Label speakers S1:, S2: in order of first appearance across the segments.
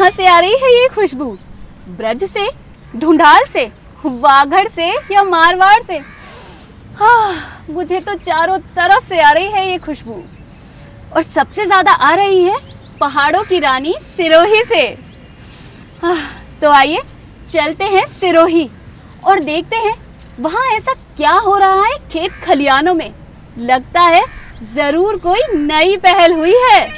S1: कहाँ से आ रही है ये खुशबू? ब्रज से, ढूंढाल से, वागड़ से या मारवाड़ से? हाँ, मुझे तो चारों तरफ से आ रही है ये खुशबू। और सबसे ज्यादा आ रही है पहाड़ों की रानी सिरोही से। तो आइए चलते हैं सिरोही और देखते हैं वहाँ ऐसा क्या हो रहा है खेत खलियानों में। लगता है जरूर कोई नई पहल हुई है।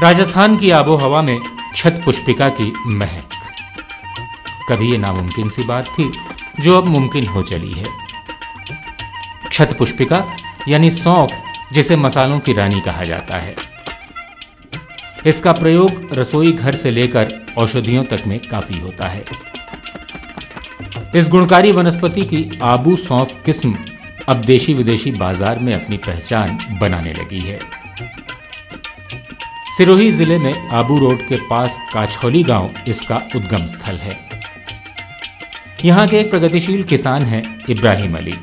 S2: राजस्थान की आबो हवा में छत पुष्पिका की महक। कभी ये नामुमकिन सी बात थी जो अब मुमकिन हो चली है। छत पुष्पिका यानी सौंफ, जिसे मसालों की रानी कहा जाता है। इसका प्रयोग रसोई घर से लेकर औषधियों तक में काफी होता है। इस गुणकारी वनस्पति की आबू सौंफ किस्म अब देशी विदेशी बाजार में अपनी पहचान बनाने लगी है। सिरोही जिले में आबू रोड के पास काछौली गांव इसका उद्गम स्थल है। यहां के एक प्रगतिशील किसान हैं इब्राहिम अली।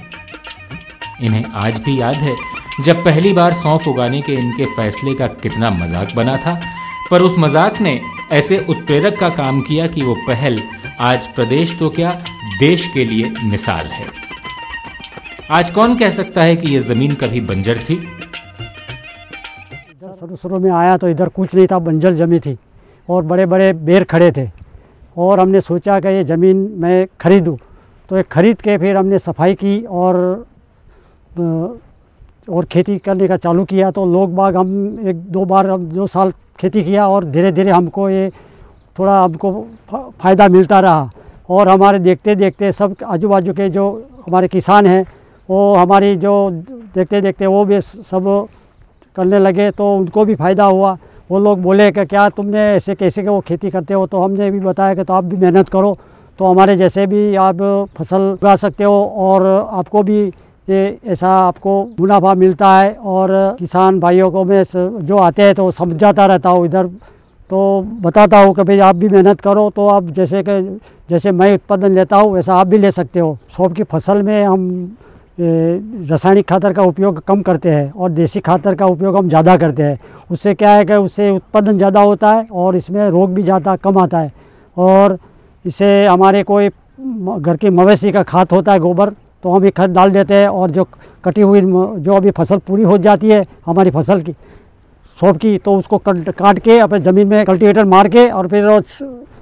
S2: इन्हें आज भी याद है जब पहली बार सौंफ उगाने के इनके फैसले का कितना मजाक बना था, पर उस मजाक ने ऐसे उत्प्रेरक का काम किया कि वो पहल आज प्रदेश तो क्या देश के लिए मिसाल है। आज कौन कह सकता है कि यह जमीन कभी बंजर थी?
S3: शुरू में आया तो इधर कुछ नहीं था, बंजर जमी थी और बड़े बड़े बेर खड़े थे। और हमने सोचा कि ये ज़मीन मैं खरीदूं, तो एक खरीद के फिर हमने सफाई की और खेती करने का चालू किया। तो लोग बाग हम एक दो बार 2 साल खेती किया और धीरे धीरे हमको ये थोड़ा हमको फ़ायदा मिलता रहा। और हमारे देखते देखते सब आजू बाजू के जो हमारे किसान हैं वो हमारी जो देखते देखते वो भी सब करने लगे, तो उनको भी फ़ायदा हुआ। वो लोग बोले कि क्या तुमने ऐसे कैसे के वो खेती करते हो, तो हमने भी बताया कि तो आप भी मेहनत करो तो हमारे जैसे भी आप फसल उगा सकते हो और आपको भी ये ऐसा आपको मुनाफा मिलता है। और किसान भाइयों को मैं जो आते हैं तो समझाता रहता हूँ इधर, तो बताता हूँ कि भाई आप भी मेहनत करो तो आप जैसे मैं उत्पादन लेता हूँ वैसा आप भी ले सकते हो। सौंफ की फसल में हम रासायनिक खातर का उपयोग कम करते हैं और देसी खातर का उपयोग हम ज़्यादा करते हैं। उससे क्या है कि उससे उत्पादन ज़्यादा होता है और इसमें रोग भी ज़्यादा कम आता है। और इसे हमारे कोई घर के मवेशी का खाद होता है गोबर, तो हम ये खाद डाल देते हैं। और जो कटी हुई जो अभी फसल पूरी हो जाती है हमारी फसल की सौंफ की, तो उसको काट के अपने ज़मीन में कल्टीवेटर मार के और फिर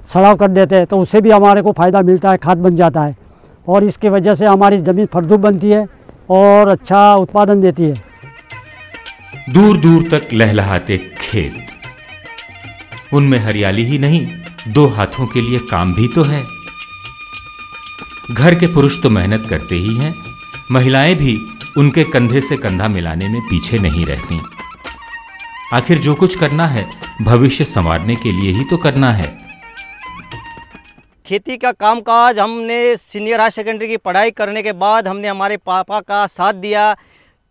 S3: सड़ाव कर देते हैं, तो उससे भी हमारे को फ़ायदा मिलता है, खाद बन जाता है। और इसकी वजह से हमारी ज़मीन फलद्रुप बनती है और अच्छा उत्पादन देती है।
S2: दूर दूर तक लहलहाते खेत, उनमें हरियाली ही नहीं, 2 हाथों के लिए काम भी तो है। घर के पुरुष तो मेहनत करते ही हैं, महिलाएं भी उनके कंधे से कंधा मिलाने में पीछे नहीं रहती। आखिर जो कुछ करना है भविष्य संवारने के लिए ही तो करना है।
S4: खेती का कामकाज हमने सीनियर हायर सेकेंडरी की पढ़ाई करने के बाद हमने हमारे पापा का साथ दिया,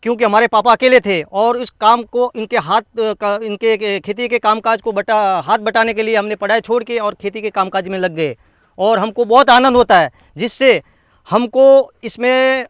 S4: क्योंकि हमारे पापा अकेले थे और इस काम को इनके खेती के कामकाज को हाथ बटाने के लिए हमने पढ़ाई छोड़ के और खेती के कामकाज में लग गए। और हमको बहुत आनंद होता है, जिससे हमको इसमें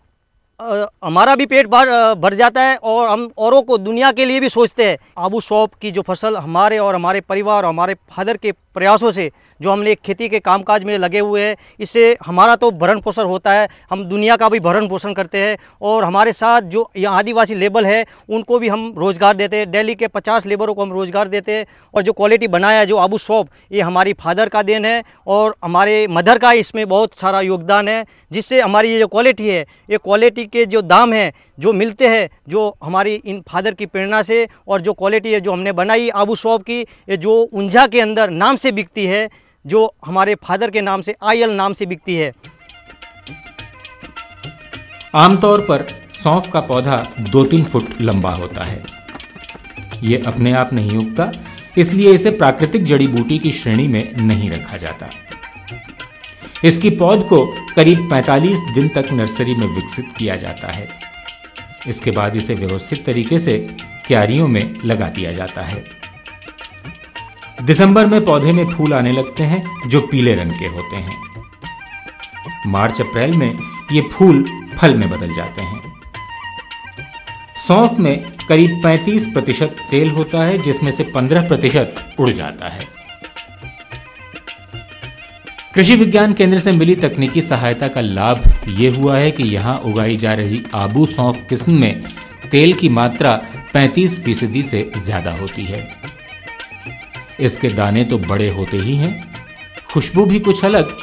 S4: हमारा भी पेट भर जाता है और हम औरों को दुनिया के लिए भी सोचते हैं। आबू सौंफ की जो फसल हमारे और हमारे परिवार और हमारे फादर के प्रयासों से जो हमने एक खेती के कामकाज में लगे हुए हैं, इससे हमारा तो भरण पोषण होता है, हम दुनिया का भी भरण पोषण करते हैं और हमारे साथ जो यहाँ आदिवासी लेबर है उनको भी हम रोज़गार देते हैं। दिल्ली के 50 लेबरों को हम रोज़गार देते हैं और जो क्वालिटी बनाया है जो आबू सौंफ, ये हमारी फादर का देन है और हमारे मदर का इसमें बहुत सारा योगदान है, जिससे हमारी ये जो क्वालिटी है, ये क्वालिटी के जो दाम हैं जो मिलते हैं जो हमारी इन फादर की प्रेरणा से, और जो क्वालिटी है जो हमने बनाई आबू सौंफ की, ये जो ऊंझा के अंदर नाम से बिकती है, जो हमारे फादर के नाम से आयल नाम से बिकती है।
S2: आमतौर पर सौंफ का पौधा 2-3 फुट लंबा होता है। ये अपने आप नहीं उगता, इसलिए इसे प्राकृतिक जड़ी बूटी की श्रेणी में नहीं रखा जाता। इसकी पौध को करीब 45 दिन तक नर्सरी में विकसित किया जाता है। इसके बाद इसे व्यवस्थित तरीके से क्यारियों में लगा दिया जाता है। दिसंबर में पौधे में फूल आने लगते हैं जो पीले रंग के होते हैं। मार्च अप्रैल में ये फूल फल में बदल जाते हैं। सौंफ में करीब 35% तेल होता है, जिसमें से 15% उड़ जाता है। कृषि विज्ञान केंद्र से मिली तकनीकी सहायता का लाभ ये हुआ है कि यहाँ उगाई जा रही आबू सौंफ किस्म में तेल की मात्रा 35% से ज्यादा होती है। इसके दाने तो बड़े होते ही हैं, खुशबू भी कुछ अलग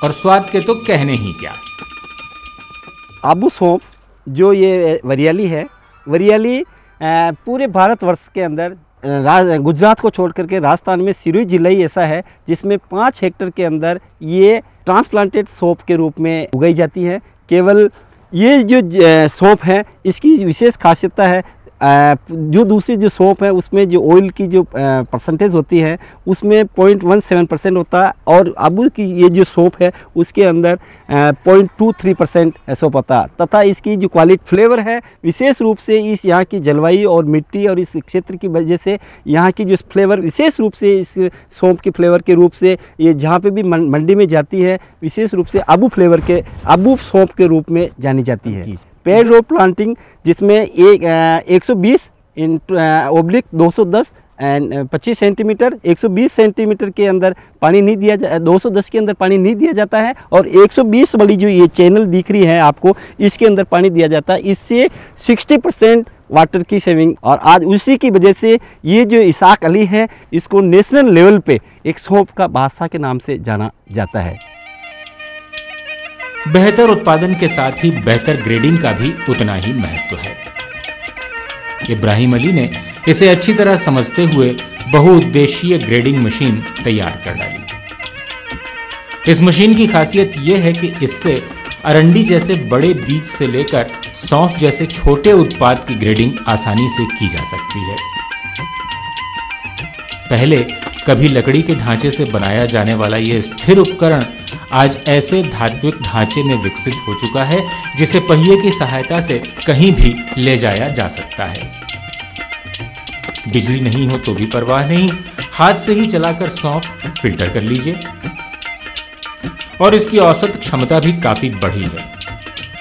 S2: और स्वाद के तो कहने ही क्या।
S5: आबू सौंफ जो ये वरियाली है, वरियाली पूरे भारतवर्ष के अंदर गुजरात को छोड़ करके राजस्थान में सिरोही जिला ही ऐसा है जिसमें 5 हेक्टेयर के अंदर ये ट्रांसप्लांटेड सौंफ के रूप में उगाई जाती है। केवल ये जो सौंफ है इसकी विशेष खासियत है, जो दूसरी जो सौंफ है उसमें जो ऑयल की जो परसेंटेज होती है उसमें 0.17% होता है, और आबू की ये जो सौंफ है उसके अंदर 0.23% सौंफ होता है। तथा इसकी जो क्वालिटी फ्लेवर है विशेष रूप से इस यहाँ की जलवायु और मिट्टी और इस क्षेत्र की वजह से यहाँ की जो फ्लेवर विशेष रूप से इस सौंफ के फ्लेवर के रूप से ये जहाँ पे भी मंडी में जाती है विशेष रूप से आबू फ्लेवर के आबू सौंफ के रूप में जानी जाती है। पेड़ रो प्लांटिंग जिसमें 120 ऑब्लिक 210 एंड 25 सेंटीमीटर 120 सेंटीमीटर के अंदर पानी नहीं दिया 210 के अंदर पानी नहीं दिया जाता है, और 120 वाली जो ये चैनल दिख रही है आपको इसके अंदर पानी दिया जाता है। इससे 60% वाटर की सेविंग, और आज उसी की वजह से ये जो इसाक अली है इसको नेशनल लेवल पे एक सौंफ का बादशाह के नाम से जाना जाता है।
S2: बेहतर उत्पादन के साथ ही बेहतर ग्रेडिंग का भी उतना ही महत्व है। इब्राहिम अली ने इसे अच्छी तरह समझते हुए बहुउद्देशीय ग्रेडिंग मशीन तैयार कर डाली। इस मशीन की खासियत यह है कि इससे अरंडी जैसे बड़े बीज से लेकर सौंफ जैसे छोटे उत्पाद की ग्रेडिंग आसानी से की जा सकती है। पहले कभी लकड़ी के ढांचे से बनाया जाने वाला यह स्थिर उपकरण आज ऐसे धात्विक ढांचे में विकसित हो चुका है जिसे पहिए की सहायता से कहीं भी ले जाया जा सकता है। बिजली नहीं हो तो भी परवाह नहीं, हाथ से ही चलाकर सौंफ फिल्टर कर लीजिए। और इसकी औसत क्षमता भी काफी बढ़ी है।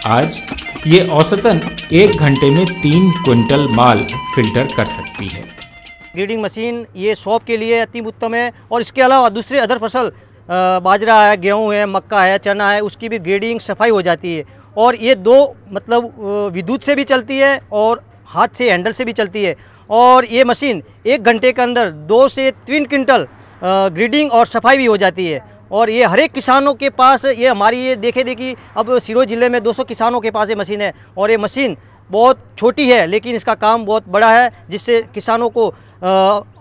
S2: आज ये औसतन 1 घंटे में 3 क्विंटल माल फिल्टर कर सकती है।
S4: ग्रेडिंग मशीन ये सौंफ के लिए अति उत्तम है, और इसके अलावा दूसरे अदर फसल बाजरा है, गेहूं है, मक्का है, चना है, उसकी भी ग्रेडिंग सफाई हो जाती है। और ये 2 मतलब विद्युत से भी चलती है और हाथ से हैंडल से भी चलती है। और ये मशीन 1 घंटे के अंदर 2 से 3 क्विंटल ग्रेडिंग और सफाई भी हो जाती है। और ये हर एक किसानों के पास ये हमारी ये देखी अब सिरोही ज़िले में 200 किसानों के पास ये मशीन है। और ये मशीन बहुत छोटी है लेकिन इसका काम बहुत बड़ा है, जिससे किसानों को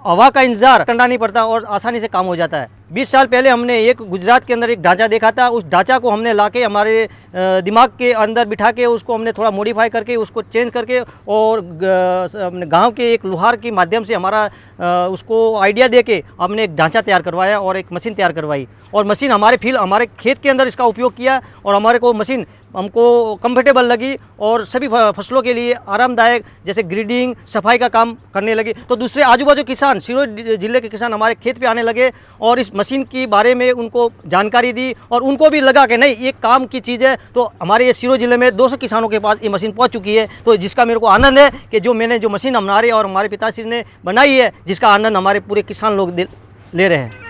S4: हवा का इंतज़ार करना नहीं पड़ता और आसानी से काम हो जाता है। 20 साल पहले हमने एक गुजरात के अंदर एक ढांचा देखा था, उस ढांचा को हमने लाके हमारे दिमाग के अंदर बिठा के उसको हमने थोड़ा मॉडिफाई करके उसको चेंज करके और गांव के एक लोहार के माध्यम से हमारा उसको आइडिया दे के हमने एक ढांचा तैयार करवाया और एक मशीन तैयार करवाई। और मशीन हमारे खेत के अंदर इसका उपयोग किया और हमारे को मशीन हमको कंफर्टेबल लगी और सभी फसलों के लिए आरामदायक, जैसे ग्रेडिंग सफाई का काम करने लगे। तो दूसरे आजू बाजू किसान, सिरोही जिले के किसान हमारे खेत पे आने लगे और इस मशीन की बारे में उनको जानकारी दी और उनको भी लगा कि नहीं ये काम की चीज़ है। तो हमारे ये सिरोही जिले में 200 किसानों के पास ये मशीन पहुंच चुकी है। तो जिसका मेरे को आनंद है कि जो मैंने जो मशीन हमारे और हमारे पिताश्री ने बनाई है, जिसका आनंद हमारे पूरे किसान लोग ले रहे हैं।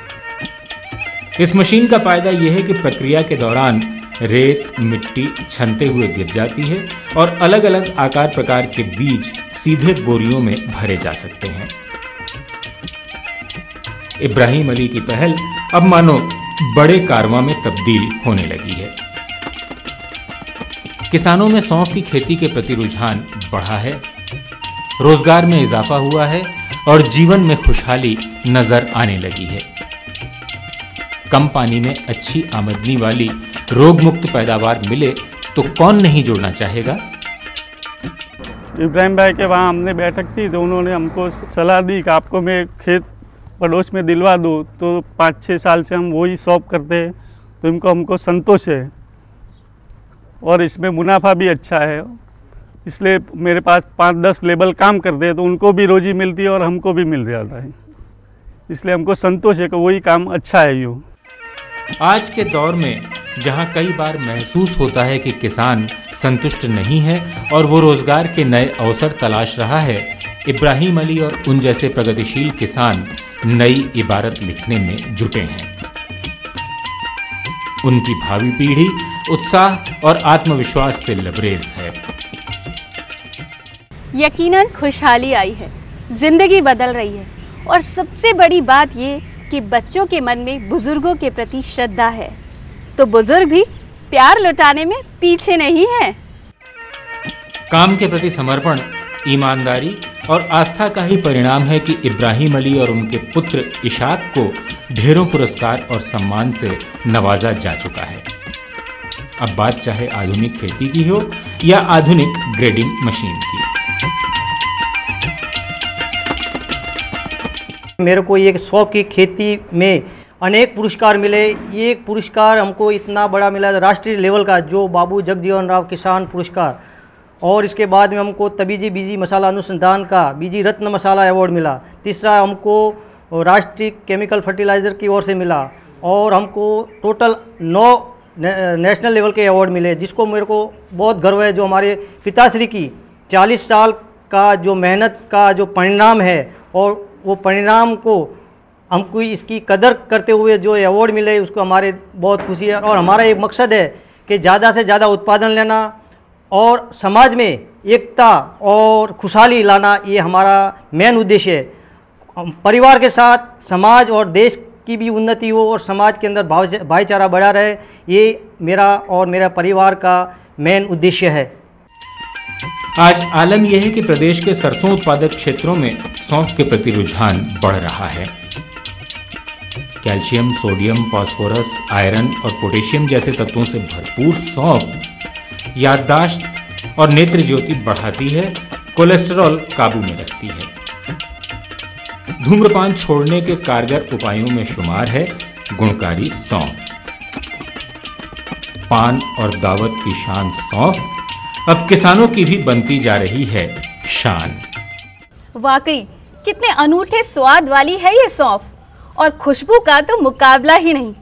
S2: इस मशीन का फायदा यह है कि प्रक्रिया के दौरान रेत मिट्टी छनते हुए गिर जाती है और अलग अलग आकार प्रकार के बीज सीधे बोरियों में भरे जा सकते हैं। इब्राहिम अली की पहल अब मानो बड़े कारवां में तब्दील होने लगी है। किसानों में सौंफ की खेती के प्रति रुझान बढ़ा है, रोजगार में इजाफा हुआ है और जीवन में खुशहाली नजर आने लगी है। कम पानी में अच्छी आमदनी वाली रोग मुक्त पैदावार मिले तो कौन नहीं जुड़ना चाहेगा।
S6: इब्राहिम भाई के वहाँ हमने बैठक थी तो उन्होंने हमको सलाह दी कि आपको मैं खेत पड़ोस में दिलवा दूँ, तो 5-6 साल से हम वही शॉप करते हैं, तो इनको हमको संतोष है और इसमें मुनाफा भी अच्छा है। इसलिए मेरे पास 5-10 लेबर काम करते हैं तो उनको भी रोजी मिलती है और हमको भी मिल जाता है, इसलिए हमको संतोष है कि वही काम अच्छा है। यूँ
S2: आज के दौर में जहां कई बार महसूस होता है कि किसान संतुष्ट नहीं है और वो रोजगार के नए अवसर तलाश रहा है, इब्राहिम अली और उन जैसे प्रगतिशील किसान नई इबारत लिखने में जुटे हैं। उनकी भावी पीढ़ी उत्साह और आत्मविश्वास से लबरेज है।
S1: यकीनन खुशहाली आई है, जिंदगी बदल रही है और सबसे बड़ी बात ये कि बच्चों के मन में बुजुर्गों के प्रति श्रद्धा है, तो बुजुर्ग भी प्यार लौटाने में पीछे नहीं है।
S2: काम के प्रति समर्पण, ईमानदारी और आस्था का ही परिणाम है कि इब्राहिम अली और उनके पुत्र इशाक को ढेरों पुरस्कार और सम्मान से नवाजा जा चुका है। अब बात चाहे आधुनिक खेती की हो या आधुनिक ग्रेडिंग मशीन की।
S4: मेरे को ये सौंफ की खेती में अनेक पुरस्कार मिले। ये पुरस्कार हमको इतना बड़ा मिला राष्ट्रीय लेवल का, जो बाबू जगजीवन राम किसान पुरस्कार, और इसके बाद में हमको तबीजी बीजी मसाला अनुसंधान का बीजी रत्न मसाला अवार्ड मिला। तीसरा हमको राष्ट्रीय केमिकल फर्टिलाइज़र की ओर से मिला और हमको टोटल 9 नेशनल लेवल के अवार्ड मिले, जिसको मेरे को बहुत गर्व है। जो हमारे पिताश्री की 40 साल का जो मेहनत का जो परिणाम है, और वो परिणाम को हमको इसकी कदर करते हुए जो अवार्ड मिले, उसको हमारे बहुत खुशी है। और हमारा एक मकसद है कि ज़्यादा से ज़्यादा उत्पादन लेना और समाज में एकता और खुशहाली लाना, ये हमारा मेन उद्देश्य है। परिवार के साथ समाज और देश की भी उन्नति हो और समाज के अंदर भाईचारा बढ़ा रहे, ये मेरा और मेरा परिवार का मेन उद्देश्य है।
S2: आज आलम यह है कि प्रदेश के सरसों उत्पादक क्षेत्रों में सौंफ के प्रति रुझान बढ़ रहा है। कैल्शियम, सोडियम, फास्फोरस, आयरन और पोटेशियम जैसे तत्वों से भरपूर सौंफ याददाश्त और नेत्र ज्योति बढ़ाती है, कोलेस्टेरॉल काबू में रखती है। धूम्रपान छोड़ने के कारगर उपायों में शुमार है गुणकारी सौंफ। पान और दावत की शान सौंफ अब किसानों की भी बनती जा रही है शान।
S1: वाकई कितने अनूठे स्वाद वाली है ये सौंफ, और खुशबू का तो मुकाबला ही नहीं।